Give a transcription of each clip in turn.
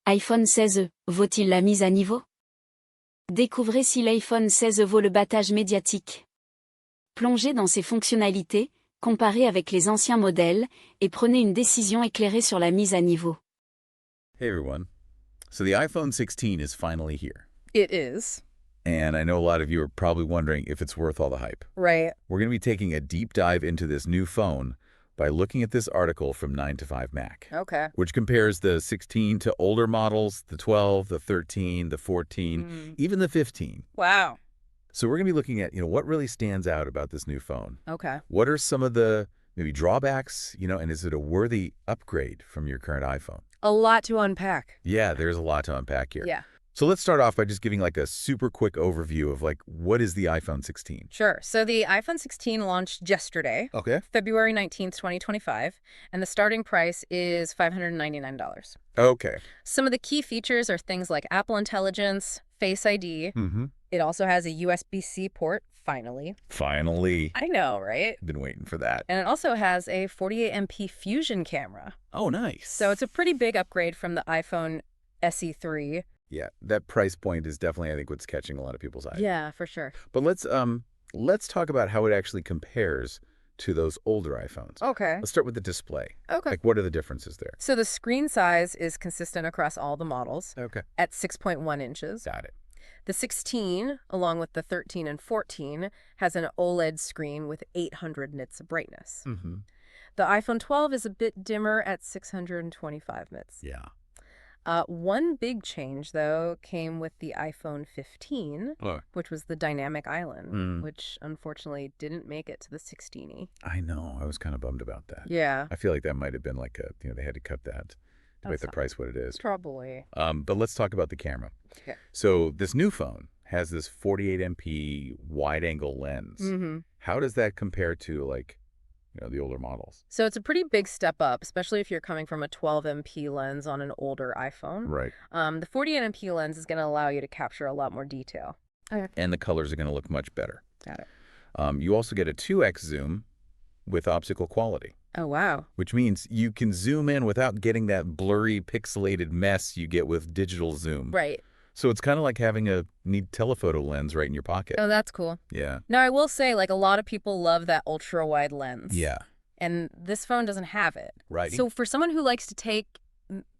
iPhone 16, vaut-il la mise à niveau? Découvrez si l'iPhone 16 vaut le battage médiatique. Plongez dans ses fonctionnalités, comparez avec les anciens modèles, et prenez une décision éclairée sur la mise à niveau. Hey everyone. So the iPhone 16 is finally here. It is. And I know a lot of you are probably wondering if it's worth all the hype. Right. We're going to be taking a deep dive into this new phone by looking at this article from 9 to 5 Mac. Okay. Which compares the 16 to older models, the 12, the 13, the 14, even the 15. Wow. So we're going to be looking at, what really stands out about this new phone. Okay. What are some of the maybe drawbacks, and is it a worthy upgrade from your current iPhone? A lot to unpack. Yeah, there's a lot to unpack here. Yeah. So let's start off by just giving a super quick overview of what is the iPhone 16? Sure. So the iPhone 16 launched yesterday, Okay. February 19th, 2025, and the starting price is $599. Okay. Some of the key features are things like Apple Intelligence, Face ID. Mm-hmm. It also has a USB-C port, finally. Finally. I know, right? Been waiting for that. And it also has a 48MP Fusion camera. Oh, nice. So it's a pretty big upgrade from the iPhone SE3. Yeah, that price point is definitely, I think, what's catching a lot of people's eye. Yeah, for sure. But let's talk about how it actually compares to those older iPhones. Okay. Let's start with the display. Okay. What are the differences there? So the screen size is consistent across all the models Okay. at 6.1 inches. Got it. The 16, along with the 13 and 14, has an OLED screen with 800 nits of brightness. Mm-hmm. The iPhone 12 is a bit dimmer at 625 nits. Yeah. One big change, though, came with the iPhone 15, Oh. which was the dynamic island, Mm. which unfortunately didn't make it to the 16E. I know. I was kind of bummed about that. Yeah, I feel like that might have been they had to cut that to make the price what it is. probably. But let's talk about the camera. Okay. So this new phone has this 48MP wide-angle lens. Mm-hmm. How does that compare to, the older models? So it's a pretty big step up, especially if you're coming from a 12MP lens on an older iPhone. Right. The 48MP lens is going to allow you to capture a lot more detail. Okay. And the colors are going to look much better. Got it. You also get a 2x zoom with optical quality, Oh, wow. which means you can zoom in without getting that blurry, pixelated mess you get with digital zoom. Right. So it's kind of like having a neat telephoto lens right in your pocket. Oh, that's cool. Yeah. Now, I will say, a lot of people love that ultra-wide lens. Yeah. And this phone doesn't have it. Right. So for someone who likes to take,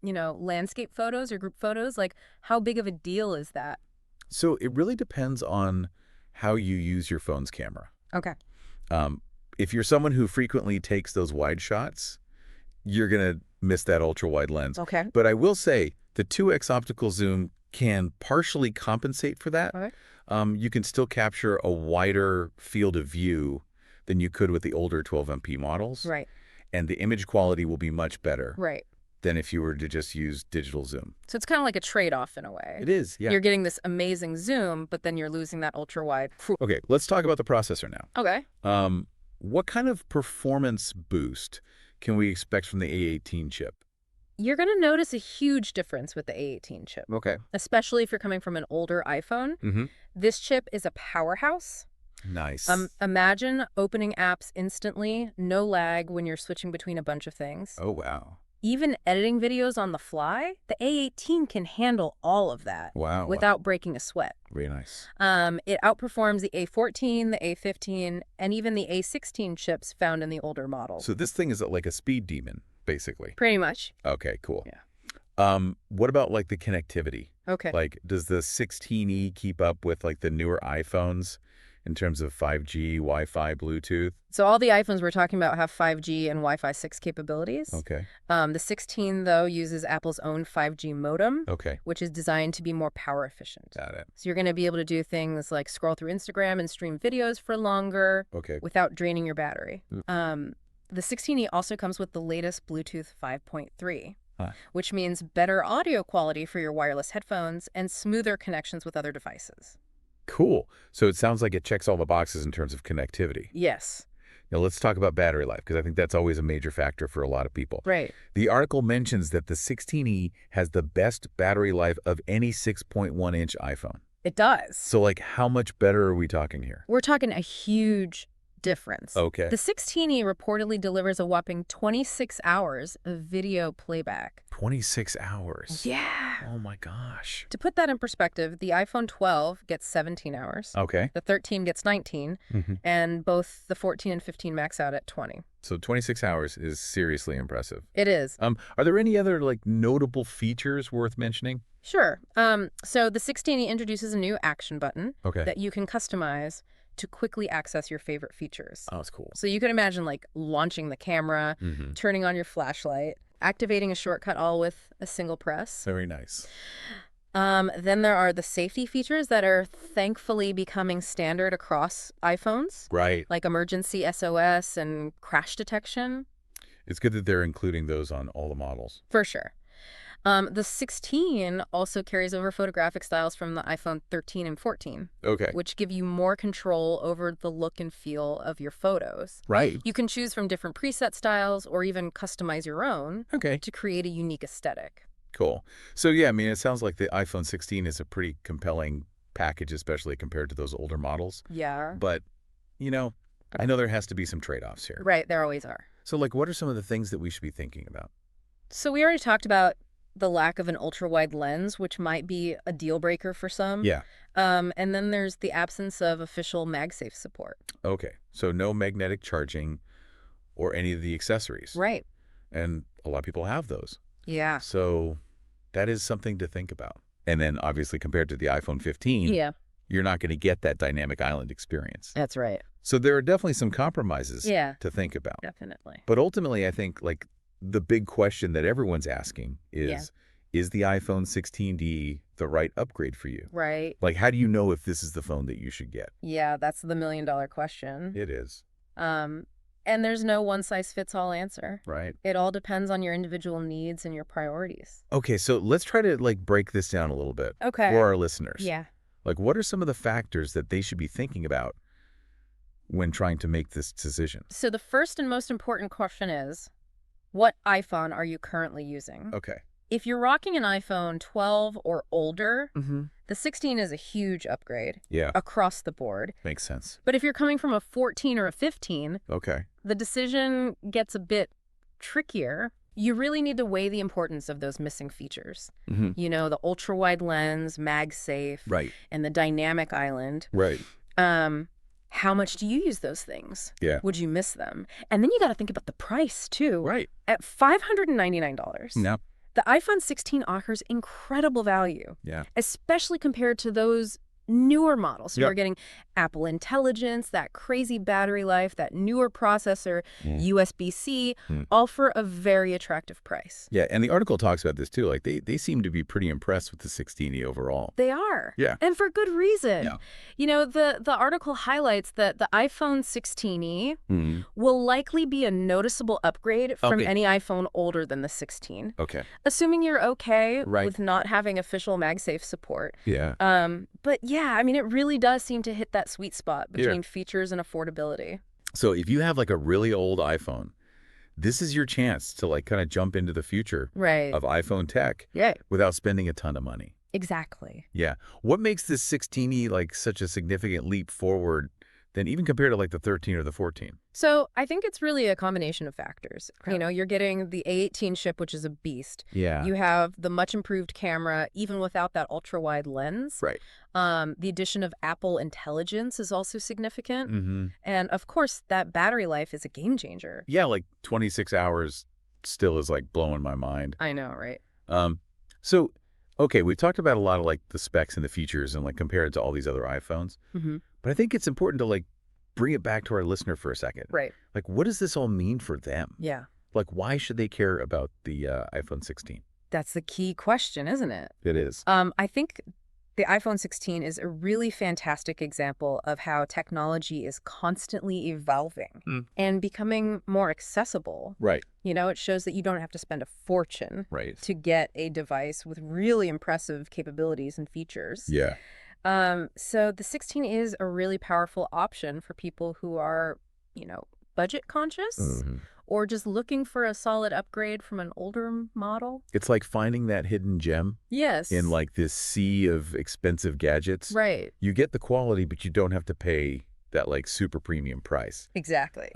landscape photos or group photos, how big of a deal is that? So it really depends on how you use your phone's camera. Okay. If you're someone who frequently takes those wide shots, you're going to miss that ultra-wide lens. Okay. But I will say the 2x optical zoom can partially compensate for that. Okay. You can still capture a wider field of view than you could with the older 12MP models. Right. And the image quality will be much better Right. than if you were to just use digital zoom. So it's kind of like a trade-off in a way. It is, yeah. You're getting this amazing zoom, but then you're losing that ultra-wide. Okay, let's talk about the processor now. Okay. What kind of performance boost can we expect from the A18 chip? You're going to notice a huge difference with the A18 chip, Okay. especially if you're coming from an older iPhone. Mm-hmm. This chip is a powerhouse. Nice. Imagine opening apps instantly, no lag when you're switching between a bunch of things. Oh, wow. Even editing videos on the fly, the A18 can handle all of that Wow. without breaking a sweat. Very nice. It outperforms the A14, the A15, and even the A16 chips found in the older models. So this thing is like a speed demon, basically. Pretty much. Okay, cool. Yeah. What about the connectivity? Okay. Does the 16E keep up with the newer iPhones in terms of 5G, Wi-Fi, Bluetooth? So all the iPhones we're talking about have 5G and Wi-Fi 6 capabilities. Okay. The 16, though, uses Apple's own 5G modem, Okay. which is designed to be more power efficient. Got it. So you're going to be able to do things like scroll through Instagram and stream videos for longer Okay. without draining your battery. Mm. The 16E also comes with the latest Bluetooth 5.3, Huh. which means better audio quality for your wireless headphones and smoother connections with other devices. Cool. So it sounds like it checks all the boxes in terms of connectivity. Yes. Now let's talk about battery life, because I think that's always a major factor for a lot of people. Right. The article mentions that the 16E has the best battery life of any 6.1-inch iPhone. It does. So how much better are we talking here? We're talking a huge difference. Okay. The 16E reportedly delivers a whopping 26 hours of video playback. 26 hours. Yeah. Oh my gosh. To put that in perspective, the iPhone 12 gets 17 hours. Okay. The 13 gets 19, and both the 14 and 15 max out at 20. So 26 hours is seriously impressive. It is. Are there any other like notable features worth mentioning? Sure. So the 16E introduces a new action button that you can customize to quickly access your favorite features. Oh, that's cool. So you can imagine like launching the camera, turning on your flashlight, activating a shortcut all with a single press. Very nice. Then there are the safety features that are thankfully becoming standard across iPhones. Right. Like emergency SOS and crash detection. It's good that they're including those on all the models. For sure. The 16 also carries over photographic styles from the iPhone 13 and 14. Okay. Which give you more control over the look and feel of your photos. Right. You can choose from different preset styles or even customize your own to create a unique aesthetic. Cool. So yeah, I mean, it sounds like the iPhone 16 is a pretty compelling package, especially compared to those older models. Yeah. But, you know, I know there has to be some trade-offs here. Right, there always are. So like, what are some of the things that we should be thinking about? So we already talked about the lack of an ultra-wide lens, which might be a deal breaker for some. Yeah. And then there's the absence of official MagSafe support. Okay. So no magnetic charging or any of the accessories. Right. And a lot of people have those. Yeah. So that is something to think about. And then obviously compared to the iPhone 15, you're not going to get that dynamic island experience. That's right. So there are definitely some compromises to think about. Definitely. But ultimately, I think like the big question that everyone's asking is the iPhone 16D the right upgrade for you? Right. Like, how do you know if this is the phone that you should get? Yeah, that's the million-dollar question. It is. And there's no one-size-fits-all answer. Right. It all depends on your individual needs and your priorities. Okay, so let's try to like break this down a little bit for our listeners. Yeah. Like, what are some of the factors that they should be thinking about when trying to make this decision? So the first and most important question is, what iPhone are you currently using? Okay. If you're rocking an iPhone 12 or older, the 16 is a huge upgrade across the board. Makes sense. But if you're coming from a 14 or a 15, okay, the decision gets a bit trickier. You really need to weigh the importance of those missing features. You know, the ultra-wide lens, MagSafe, and the dynamic island. Right. How much do you use those things? Yeah. Would you miss them? And then you got to think about the price, too. Right. At $599. No. The iPhone 16 offers incredible value. Yeah. Especially compared to those newer models. So you're getting Apple Intelligence, that crazy battery life, that newer processor, USB-C, all for a very attractive price. Yeah, and the article talks about this too. Like they seem to be pretty impressed with the 16E overall. They are. Yeah. And for good reason. Yeah. You know, the article highlights that the iPhone 16E will likely be a noticeable upgrade from any iPhone older than the 16. Okay. Assuming you're okay with not having official MagSafe support. Yeah. But yeah, I mean, it really does seem to hit that sweet spot between features and affordability. So if you have like a really old iPhone, this is your chance to like kind of jump into the future of iPhone tech without spending a ton of money. Exactly. Yeah. What makes this 16E like such a significant leap forward than even compared to like the 13 or the 14? So I think it's really a combination of factors. You know, you're getting the A18 chip, which is a beast. Yeah. You have the much improved camera, even without that ultra wide lens. Right. The addition of Apple Intelligence is also significant. And of course, that battery life is a game changer. Yeah, like 26 hours still is like blowing my mind. I know, right? So, okay, we've talked about a lot of like the specs and the features and like compared to all these other iPhones. But I think it's important to like bring it back to our listener for a second. Right. Like, what does this all mean for them? Yeah. Like, why should they care about the iPhone 16? That's the key question, isn't it? It is. I think the iPhone 16 is a really fantastic example of how technology is constantly evolving and becoming more accessible. Right. You know, it shows that you don't have to spend a fortune to get a device with really impressive capabilities and features. Yeah. So the 16 is a really powerful option for people who are, you know, budget conscious or just looking for a solid upgrade from an older model. It's like finding that hidden gem. Yes. In like this sea of expensive gadgets. Right. You get the quality, but you don't have to pay that like super premium price. Exactly.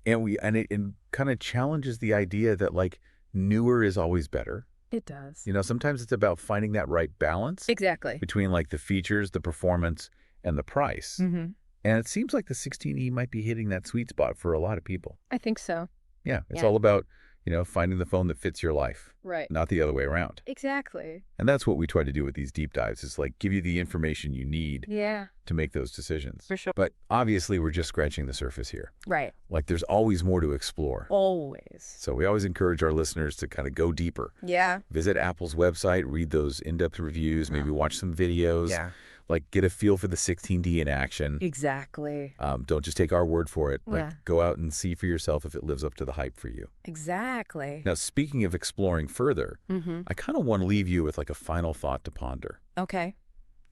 And it kind of challenges the idea that like newer is always better. It does. You know, sometimes it's about finding that right balance Exactly. between like the features, the performance, and the price. Mm-hmm. And it seems like the 16E might be hitting that sweet spot for a lot of people. I think so. Yeah, it's Yeah. all about, you know, finding the phone that fits your life, Right. not the other way around. Exactly. And that's what we try to do with these deep dives, is like give you the information you need Yeah. to make those decisions. For sure. But obviously, we're just scratching the surface here. Right. Like there's always more to explore. Always. So we always encourage our listeners to kind of go deeper. Yeah. Visit Apple's website, read those in-depth reviews, maybe watch some videos. Yeah. Like get a feel for the 16D in action. Exactly. Don't just take our word for it. Like Yeah. go out and see for yourself if it lives up to the hype for you. Exactly. Now, speaking of exploring further, Mm-hmm. I kind of want to leave you with like a final thought to ponder Okay.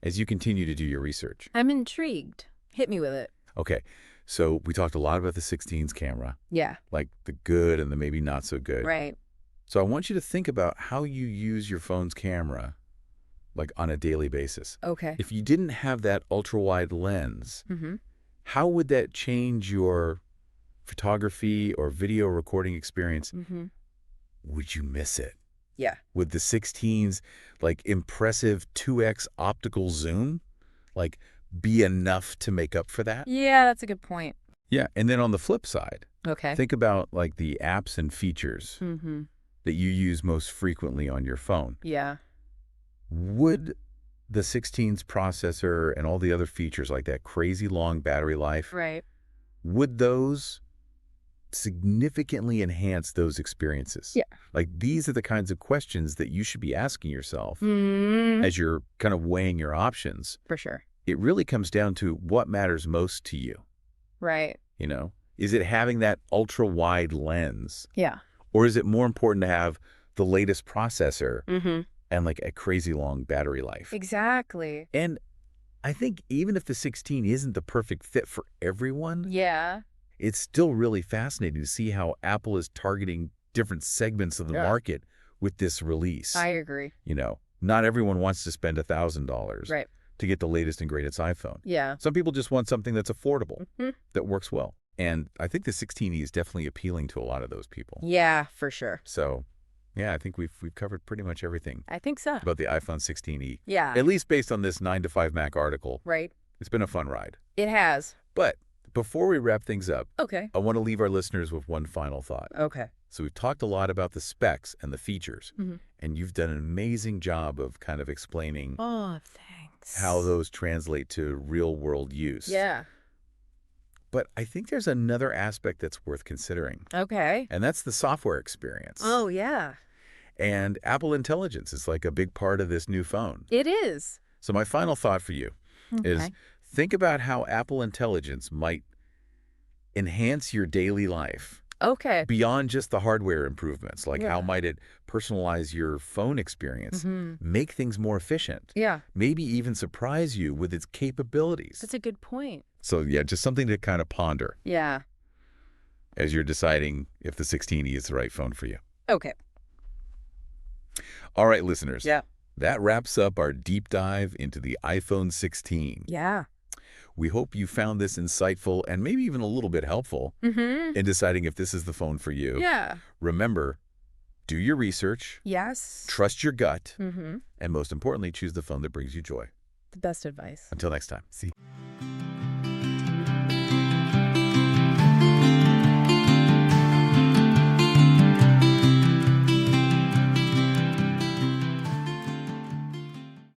as you continue to do your research. I'm intrigued. Hit me with it. Okay, so we talked a lot about the 16's camera, Yeah. like the good and the maybe not so good. Right. So I want you to think about how you use your phone's camera like on a daily basis. Okay. If you didn't have that ultra-wide lens, Mm-hmm. how would that change your photography or video recording experience? Mm-hmm. Would you miss it? Yeah. Would the 16's like impressive 2x optical zoom like be enough to make up for that? Yeah, that's a good point. Yeah. And then on the flip side, Okay. think about like the apps and features Mm-hmm. that you use most frequently on your phone. Yeah. Would the 16's processor and all the other features like that crazy long battery life, Right. would those significantly enhance those experiences? Yeah. Like these are the kinds of questions that you should be asking yourself Mm-hmm. as you're kind of weighing your options. For sure. It really comes down to what matters most to you. Right. You know, is it having that ultra wide lens, Yeah. or is it more important to have the latest processor Mm-hmm. and like a crazy long battery life? Exactly. And I think even if the 16 isn't the perfect fit for everyone, Yeah. it's still really fascinating to see how Apple is targeting different segments of the market with this release. I agree. You know, not everyone wants to spend $1,000 Right. to get the latest and greatest iPhone. Yeah. Some people just want something that's affordable, Mhm. that works well. And I think the 16E is definitely appealing to a lot of those people. Yeah, for sure. So, yeah, I think we've covered pretty much everything I think so. about the iPhone 16E, Yeah. at least based on this 9 to 5 Mac article. Right. It's been a fun ride. It has. But before we wrap things up, Okay. I want to leave our listeners with one final thought. Okay. So we've talked a lot about the specs and the features, Mhm. and you've done an amazing job of kind of explaining Oh, thanks. how those translate to real-world use. Yeah. But I think there's another aspect that's worth considering, Okay. and that's the software experience. Oh, yeah. And Apple Intelligence is like a big part of this new phone. It is. So my final thought for you is Okay. think about how Apple Intelligence might enhance your daily life Okay. beyond just the hardware improvements. Like how Yeah. might it personalize your phone experience, Mhm. make things more efficient, Yeah. maybe even surprise you with its capabilities. That's a good point. So yeah, just something to kind of ponder Yeah. as you're deciding if the 16E is the right phone for you. Okay. All right, listeners. Yeah. That wraps up our deep dive into the iPhone 16. Yeah. We hope you found this insightful and maybe even a little bit helpful Mm-hmm. in deciding if this is the phone for you. Yeah. Remember, do your research, Yes. trust your gut, Mm-hmm. and most importantly, choose the phone that brings you joy. The best advice. Until next time. See.